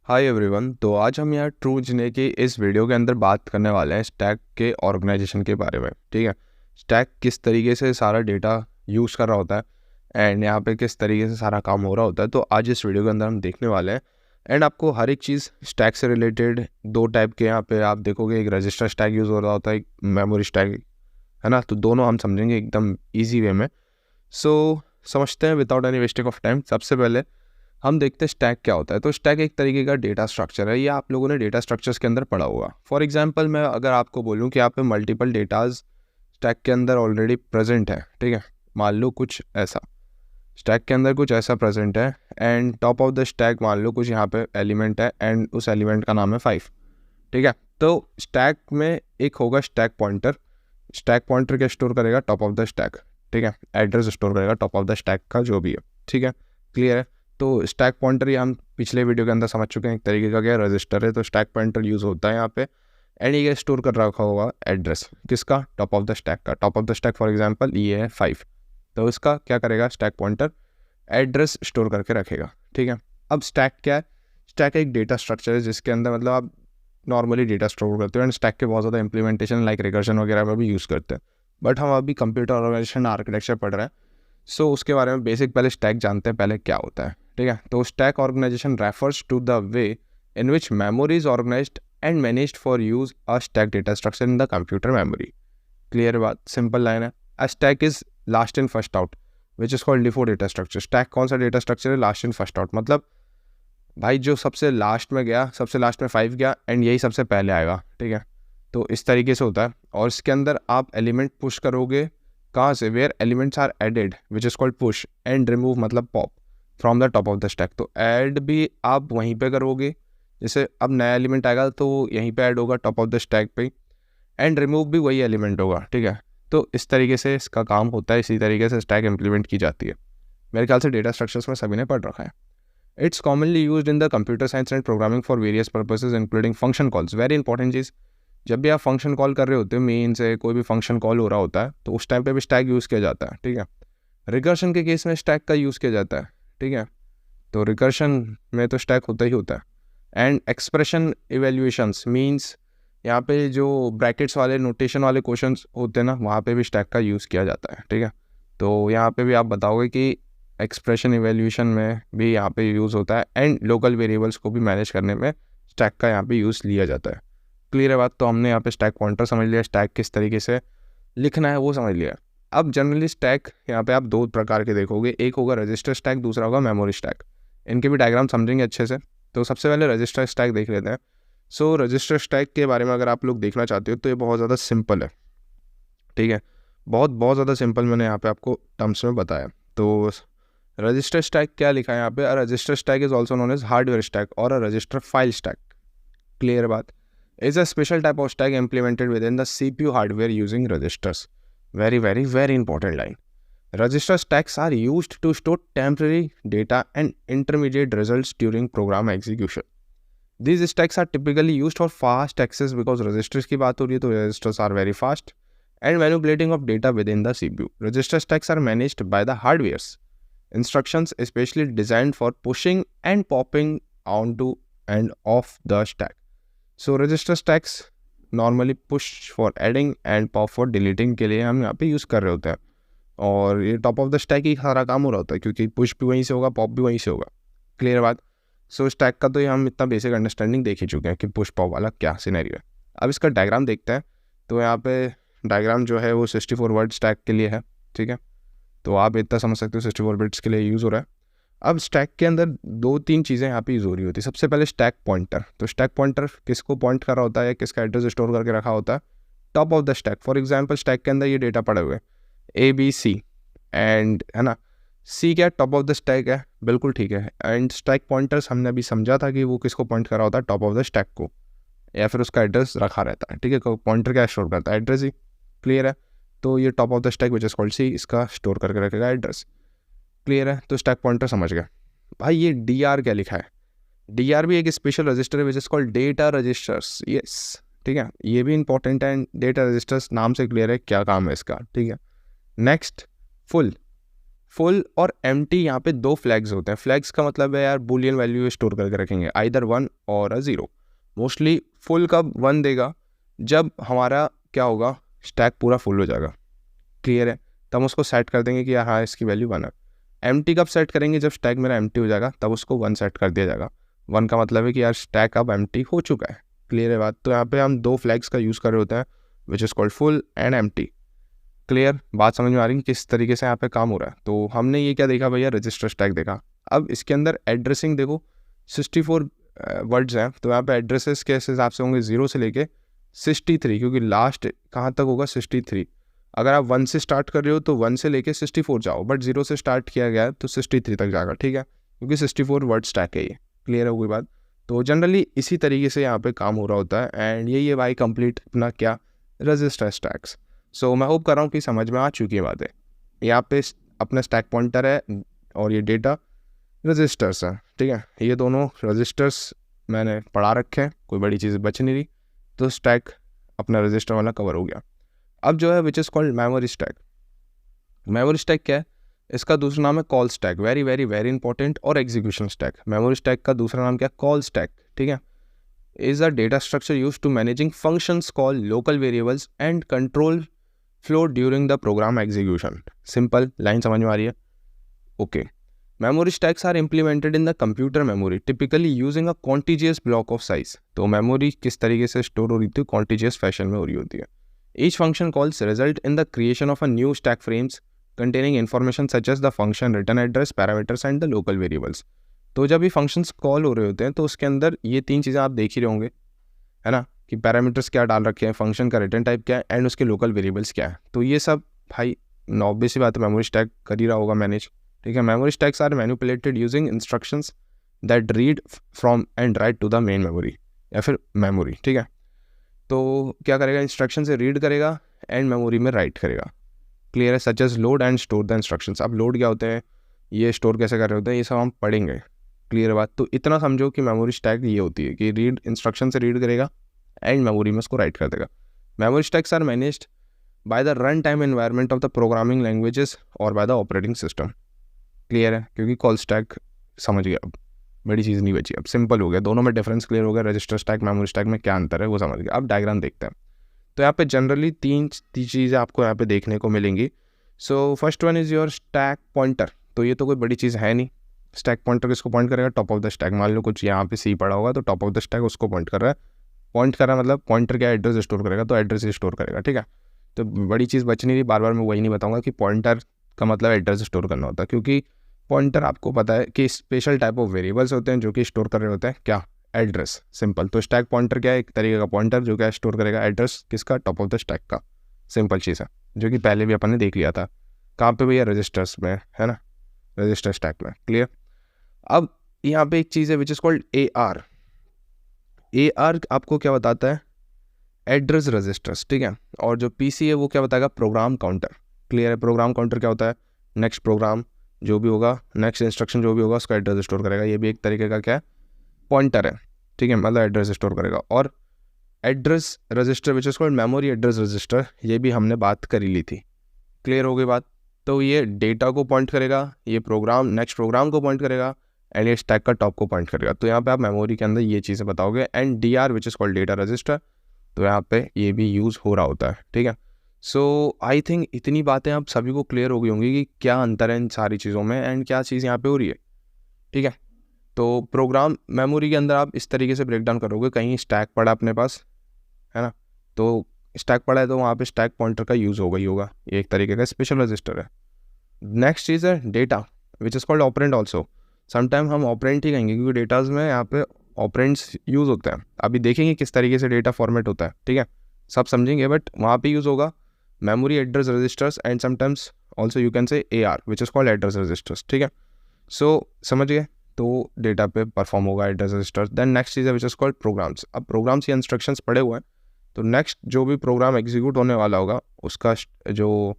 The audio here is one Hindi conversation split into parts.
Hi everyone. तो आज हम यहाँ ट्रूजने की इस वीडियो के अंदर बात करने वाले हैं स्टैक के ऑर्गेनाइजेशन के बारे में। ठीक है, स्टैक किस तरीके से सारा डेटा यूज़ कर रहा होता है एंड यहाँ पे किस तरीके से सारा काम हो रहा होता है। तो आज इस वीडियो के अंदर हम देखने वाले हैं एंड आपको हर एक चीज़ स्टैक से रिलेटेड दो टाइप के यहाँ पे आप देखोगे, एक रजिस्टर स्टैक यूज़ हो रहा होता है, एक मेमोरी स्टैक, है ना। तो दोनों हम समझेंगे एकदम ईजी वे में। सो समझते हैं without any wasting of time. सबसे पहले हम देखते हैं स्टैक क्या होता है। तो स्टैक एक तरीके का डेटा स्ट्रक्चर है, ये आप लोगों ने डेटा स्ट्रक्चर्स के अंदर पढ़ा होगा। फॉर एग्जांपल मैं अगर आपको बोलूँ कि यहाँ पे मल्टीपल डेटाज स्टैक के अंदर ऑलरेडी प्रेजेंट है, ठीक है, मान लो कुछ ऐसा स्टैक के अंदर कुछ ऐसा प्रेजेंट है and top of the stack मान लो कुछ यहाँ पे एलिमेंट है एंड उस एलिमेंट का नाम है 5। ठीक है, तो स्टैक में एक होगा स्टैक पॉइंटर। स्टैक पॉइंटर क्या स्टोर करेगा? Top of the stack. ठीक है, एड्रेस स्टोर करेगा टॉप ऑफ द स्टैक का जो भी है। ठीक है, क्लियर है। तो स्टैक पॉइंटर ये हम पिछले वीडियो के अंदर समझ चुके हैं, एक तरीके का क्या रजिस्टर है। तो स्टैक पॉइंटर यूज़ होता है यहाँ पे एंड ये स्टोर कर रखा होगा एड्रेस किसका? टॉप ऑफ द स्टैक का। Top of the stack for example ये है 5, तो इसका क्या करेगा स्टैक पॉइंटर? एड्रेस स्टोर करके रखेगा। ठीक है, अब स्टैक क्या है? स्टैक एक डेटा स्ट्रक्चर है जिसके अंदर मतलब आप नॉर्मली डेटा स्टोर करते हो एंड स्टैक के बहुत ज़्यादा इंप्लीमेंटेशन लाइक रिकर्जन वगैरह में भी यूज़ करते हैं। बट हम अभी कंप्यूटर ऑर्गेनाइजेशन आर्किटेक्चर पढ़ रहे हैं, सो उसके बारे में बेसिक पहले स्टैक जानते हैं पहले क्या होता है। ठीक है, तो stack organisation refers to the way in which memory is organised and managed for use a stack data structure in the computer memory. Clear बात, सिंपल लाइन है। A stack is last in first out which is called LIFO data structure. Stack कौन सा डेटा स्ट्रक्चर है? लास्ट इन फर्स्ट आउट, मतलब भाई जो सबसे लास्ट में गया, सबसे लास्ट में 5 गया एंड यही सबसे पहले आएगा। ठीक है, तो इस तरीके से होता है और इसके अंदर आप एलिमेंट पुश करोगे कहाँ से? Where elements are added which is called push and remove मतलब pop from the top of the stack. तो ऐड भी आप वहीं पे करोगे, जैसे अब नया एलिमेंट आएगा तो यहीं पे ऐड होगा टॉप ऑफ द स्टैक पे एंड रिमूव भी वही एलिमेंट होगा। ठीक है, तो इस तरीके से इसका काम होता है, इसी तरीके से स्टैक इम्प्लीमेंट की जाती है। मेरे ख्याल से डेटा स्ट्रक्चर्स में सभी ने पढ़ रखा है। It's commonly used in the computer science and programming for various purposes including function calls. Very important चीज़, जब भी आप फंक्शन कॉल कर रहे होते हो, मेन से कोई भी फंक्शन कॉल हो रहा होता है तो उस टाइम पे भी स्टैक यूज़ किया जाता है। ठीक है, रिकर्शन के केस में स्टैक का यूज़ किया जाता है। ठीक है, तो रिकर्शन में तो स्टैक होता ही होता है। एंड एक्सप्रेशन इवेल्यूएशंस मीन्स यहाँ पे जो ब्रैकेट्स वाले नोटेशन वाले क्वेश्चंस होते हैं ना, वहाँ पे भी स्टैक का यूज़ किया जाता है। ठीक है, तो यहाँ पे भी आप बताओगे कि एक्सप्रेशन इवेल्यूएशन में भी यहाँ पे यूज़ होता है एंड लोकल वेरिएबल्स को भी मैनेज करने में स्टैक का यहाँ पे यूज़ लिया जाता है। क्लियर है बात। तो हमने यहाँ पे स्टैक पॉइंटर समझ लिया, स्टैक किस तरीके से लिखना है वो समझ लिया। अब जनरली स्टैक यहाँ पे आप दो प्रकार के देखोगे, एक होगा रजिस्टर स्टैक, दूसरा होगा मेमोरी स्टैक। इनके भी डायग्राम समझेंगे अच्छे से। तो सबसे पहले रजिस्टर स्टैक देख लेते हैं। सो रजिस्टर स्टैक के बारे में अगर आप लोग देखना चाहते हो तो ये बहुत ज़्यादा सिंपल है। ठीक है, बहुत ज़्यादा सिंपल मैंने यहाँ पे आपको टर्म्स में बताया। तो रजिस्टर स्टैक क्या लिखा है यहाँ पे? A register stack is also known as hardware stack और a register file stack. Clear बात, is a special type of stack implemented within the CPU hardware using registers. Very important line. Register stacks are used to store temporary data and intermediate results during program execution. These stacks are typically used for fast access because registers की बात हो रही है तो registers are very fast and manipulating of data within the CPU. Register stacks are managed by the hardware's instructions especially designed for pushing and popping onto and off the stack. So register stacks normally push for adding and pop for deleting के लिए हम यहाँ पे यूज़ कर रहे होते हैं और ये टॉप ऑफ द स्टैक ही सारा काम हो रहा होता है क्योंकि पुश भी वहीं से होगा, पॉप भी वहीं से होगा। क्लियर बात। सो स्टैक का तो ये हम इतना बेसिक अंडरस्टैंडिंग देख ही चुके हैं कि पुश पॉप वाला क्या सिनेरियो है। अब इसका डायग्राम देखते हैं। तो यहाँ पे डायग्राम जो है वो 64 वर्ड स्टैक के लिए है। ठीक है, तो आप इतना समझ सकते हो 64 बिट्स के लिए यूज़ हो रहा है। अब स्टैक के अंदर दो तीन चीज़ें यहाँ पे यूज़ हो रही होती है। सबसे पहले स्टैक पॉइंटर। तो स्टैक पॉइंटर किसको पॉइंट कर रहा होता है, किसका एड्रेस स्टोर करके रखा होता है? Top of the stack. For example stack के अंदर ये डेटा पड़े हुए ABC एंड, है ना, C क्या टॉप ऑफ द स्टैक है, बिल्कुल ठीक है। एंड स्टैक पॉइंटर्स हमने अभी समझा था कि वो किसको पॉइंट कर रहा होता है? टॉप ऑफ द स्टैक को, या फिर उसका एड्रेस रखा रहता है। ठीक है, पॉइंटर क्या स्टोर करता है? एड्रेस ही। क्लियर है, तो ये top of the stack which is called C इसका स्टोर करके रखेगा एड्रेस। क्लियर है, तो स्टैक पॉइंटर समझ गए। भाई ये DR क्या लिखा है? DR भी एक स्पेशल रजिस्टर है which is called data registers. Yes, ठीक है, ये भी इंपॉर्टेंट है। डेटा रजिस्टर्स नाम से क्लियर है क्या काम है इसका। ठीक है, नेक्स्ट फुल फुल और एम्प्टी यहाँ पे दो फ्लैग्स होते हैं। फ्लैग्स का मतलब है यार बुलियन वैल्यू स्टोर करके रखेंगे, आइदर 1 और 0। मोस्टली फुल कब 1 देगा, जब हमारा क्या होगा, स्टैक पूरा फुल हो जाएगा। क्लियर है, तब हम उसको सेट कर देंगे कि यार हाँ इसकी वैल्यू 1 है। एम्प्टी कब सेट करेंगे, जब स्टैक मेरा एम्प्टी हो जाएगा तब उसको 1 सेट कर दिया जाएगा। 1 का मतलब है कि यार स्टैक अब एम्प्टी हो चुका है। क्लियर है बात। तो यहाँ पे हम दो फ्लैग्स का यूज़ कर रहे होते हैं, विच is called full and empty. Clear, बात समझ में आ रही है किस तरीके से यहाँ पे काम हो रहा है। तो हमने ये क्या देखा भैया, रजिस्टर स्टैक देखा। अब इसके अंदर एड्रेसिंग देखो, 64 वर्ड्स हैं, तो यहाँ पे एड्रेसेस के हिसाब से होंगे 0 से लेके 63, क्योंकि लास्ट कहाँ तक होगा 63। अगर आप 1 से स्टार्ट कर रहे हो तो 1 से लेके 64 जाओ, बट 0 से स्टार्ट किया गया है तो 63 तक जाएगा। ठीक है, क्योंकि 64 वर्ड स्टैक है ये। क्लियर है कोई बात। तो जनरली इसी तरीके से यहाँ पे काम हो रहा होता है, एंड यही है भाई कंप्लीट अपना क्या, रजिस्टर स्टैक्स। सो मैं होप कर रहा हूँ कि समझ में आ चुकी है बातें। यहाँ पे अपना स्टैक पॉइंटर है और ये डेटा रजिस्टर्स है। ठीक है, ये दोनों रजिस्टर्स मैंने पढ़ा रखे हैं, कोई बड़ी चीज़ बच नहीं रही, तो स्टैक अपना रजिस्टर वाला कवर हो गया। अब जो है which is called memory stack. Memory stack क्या है, इसका दूसरा नाम है call stack. Very very very important. और एग्जीक्यूशन स्टैक। मेमोरी स्टैक का दूसरा नाम क्या है, कॉल स्टैक। ठीक है, is a data structure use to managing functions, call, local variables and control flow during the program execution. Simple line समझ में आ रही है? Okay. Memory stacks are implemented in the computer memory, typically using a contiguous block of size. तो मेमोरी किस तरीके से स्टोर हो रही थी, कॉन्टिजियस फैशन में हो रही होती है। Each function calls result in the creation of a new stack frames containing information such as the function, return address, parameters and the local variables। तो जब ये फंक्शंस कॉल हो रहे होते हैं तो उसके अंदर ये 3 चीज़ें आप देख ही रहे होंगे, है ना, कि पैरामीटर्स क्या डाल रखे हैं, फंक्शन का रिटर्न टाइप क्या है एंड उसके लोकल वेरिएबल्स क्या है। तो ये सब भाई ऑब्वियस सी बात है मेमोरी स्टैक कर ही रहा होगा मैनेज। ठीक है, memory stacks are manipulated using instructions that read from and write to the main memory या फिर मेमोरी। ठीक है, तो क्या करेगा, इंस्ट्रक्शन से रीड करेगा एंड मेमोरी में राइट करेगा। क्लियर है, such as load and store the instructions. अब लोड क्या होते हैं, ये स्टोर कैसे कर रहे होते हैं, ये सब हम पढ़ेंगे। क्लियर बात। तो इतना समझो कि मेमोरी स्टैक ये होती है कि रीड, इंस्ट्रक्शन से रीड करेगा एंड मेमोरी में उसको राइट कर देगा। Memory stacks are managed by the run time environment of the programming languages और by the operating system. Clear है, क्योंकि कॉल स्टैक समझ गया, अब बड़ी चीज़ नहीं बची, अब सिंपल हो गया, दोनों में डिफरेंस क्लियर हो गया। रजिस्टर स्टैक, मेमोरी स्टैक में क्या अंतर है वो समझ गया। अब डायग्राम देखते हैं। तो यहाँ पे जनरली तीन चीज़ें आपको यहाँ पे देखने को मिलेंगी। So first one is your stack pointer. तो ये तो कोई बड़ी चीज़ है नहीं। स्टैक पॉइंटर किसको पॉइंट करेगा, टॉप ऑफ द स्टैक। मान लो कुछ यहाँ पे सी पड़ा होगा तो टॉप ऑफ द स्टैक उसको पॉइंट कर रहा है। पॉइंट कर रहा है मतलब पॉइंटर क्या, एड्रेस स्टोर करेगा, तो एड्रेस स्टोर करेगा। ठीक है, तो बड़ी चीज़ बच नहीं रही, बार बार मैं वही नहीं बताऊँगा कि पॉइंटर का मतलब एड्रेस स्टोर करना होता है, क्योंकि पॉइंटर आपको पता है कि स्पेशल टाइप ऑफ वेरिएबल्स होते हैं जो कि स्टोर कर रहे होते हैं क्या, एड्रेस। सिंपल। तो स्टैक पॉइंटर क्या है, एक तरीके का पॉइंटर जो क्या स्टोर करेगा एड्रेस किसका, टॉप ऑफ द स्टैक का। सिंपल चीज़ है, जो कि पहले भी अपन ने देख लिया था। कहाँ पे भैया, रजिस्टर्स में, है ना, रजिस्टर स्टैक में। क्लियर। अब यहाँ पे एक चीज़ है which is called AR। AR आपको क्या बताता है, एड्रेस रजिस्टर्स। ठीक है, और जो PC है वो क्या बताएगा, प्रोग्राम काउंटर। क्लियर है, प्रोग्राम काउंटर क्या होता है, नेक्स्ट प्रोग्राम जो भी होगा, नेक्स्ट इंस्ट्रक्शन जो भी होगा उसका एड्रेस स्टोर करेगा। ये भी एक तरीके का क्या है, पॉइंटर है। ठीक है, मतलब एड्रेस स्टोर करेगा। और address register which is called memory address register, ये भी हमने बात कर ही ली थी। क्लियर हो गई बात। तो ये डेटा को पॉइंट करेगा, ये प्रोग्राम नेक्स्ट प्रोग्राम को पॉइंट करेगा एंड ये स्टैक का टॉप को पॉइंट करेगा। तो यहाँ पे आप मेमोरी के अंदर ये चीज़ें बताओगे। And DR which is called data register, तो यहाँ पे ये भी यूज़ हो रहा होता है। ठीक है, सो आई थिंक इतनी बातें आप सभी को क्लियर हो गई होंगी कि क्या अंतर है इन सारी चीज़ों में एंड क्या चीज़ यहाँ पे हो रही है। ठीक है, तो प्रोग्राम मेमोरी के अंदर आप इस तरीके से ब्रेक डाउन करोगे, कहीं स्टैक पड़ा अपने पास, है ना, तो स्टैक पड़ा है तो वहाँ पे स्टैक पॉइंटर का यूज़ होगा ही होगा। ये एक तरीके का स्पेशल रजिस्टर है। नेक्स्ट चीज़ है data which is called operand also. Sometime हम ऑपरेंट ही कहेंगे क्योंकि डेटाज में यहाँ पे ऑपरेंट्स यूज़ होते हैं। अभी देखेंगे किस तरीके से डेटा फॉर्मेट होता है। ठीक है, सब समझेंगे, बट वहाँ पे यूज़ होगा memory address registers and sometimes also you can say AR which is called address registers. ठीक है, सो समझ गए, तो डेटा पे परफॉर्म होगा एड्रेस रजिस्टर्स। देन नेक्स्ट चीज़ है विच इज़ कॉल्ड प्रोग्राम्स। अब प्रोग्राम्स या इंस्ट्रक्शंस पड़े हुए हैं, तो नेक्स्ट जो भी प्रोग्राम एग्जीक्यूट होने वाला होगा उसका जो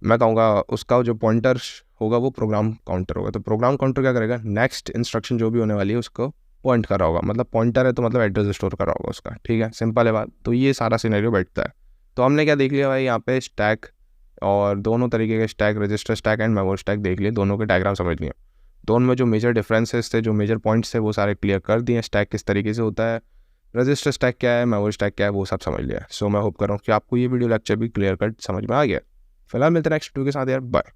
मैं कहूँगा उसका जो पॉइंटर होगा वो प्रोग्राम काउंटर होगा। तो प्रोग्राम काउंटर क्या करेगा, नेक्स्ट इंस्ट्रक्शन जो भी होने वाली है उसको पॉइंट कर रहा होगा। मतलब पॉइंटर है तो मतलब एड्रेस स्टोर कर रहा होगा उसका। ठीक है, सिंपल है बात। तो ये सारा सिनेरियो बैठता है। तो हमने क्या देख लिया भाई, यहाँ पे स्टैक और दोनों तरीके के stack, register stack and memory stack देख लिए, दोनों के डायग्राम समझ लिए, दोनों में जो मेजर डिफरेंसेस थे, जो मेजर पॉइंट्स थे वो सारे क्लियर कर दिए। स्टैक किस तरीके से होता है, रजिस्टर स्टैक क्या है, मेमोरी स्टैक क्या है, वो सब समझ लिया। सो मैं होप कर रहा हूँ कि आपको ये वीडियो लेक्चर भी क्लियर कट समझ में आ गया। फिलहाल मिलते हैं नेक्स्ट वीडियो के साथ यार, बाय।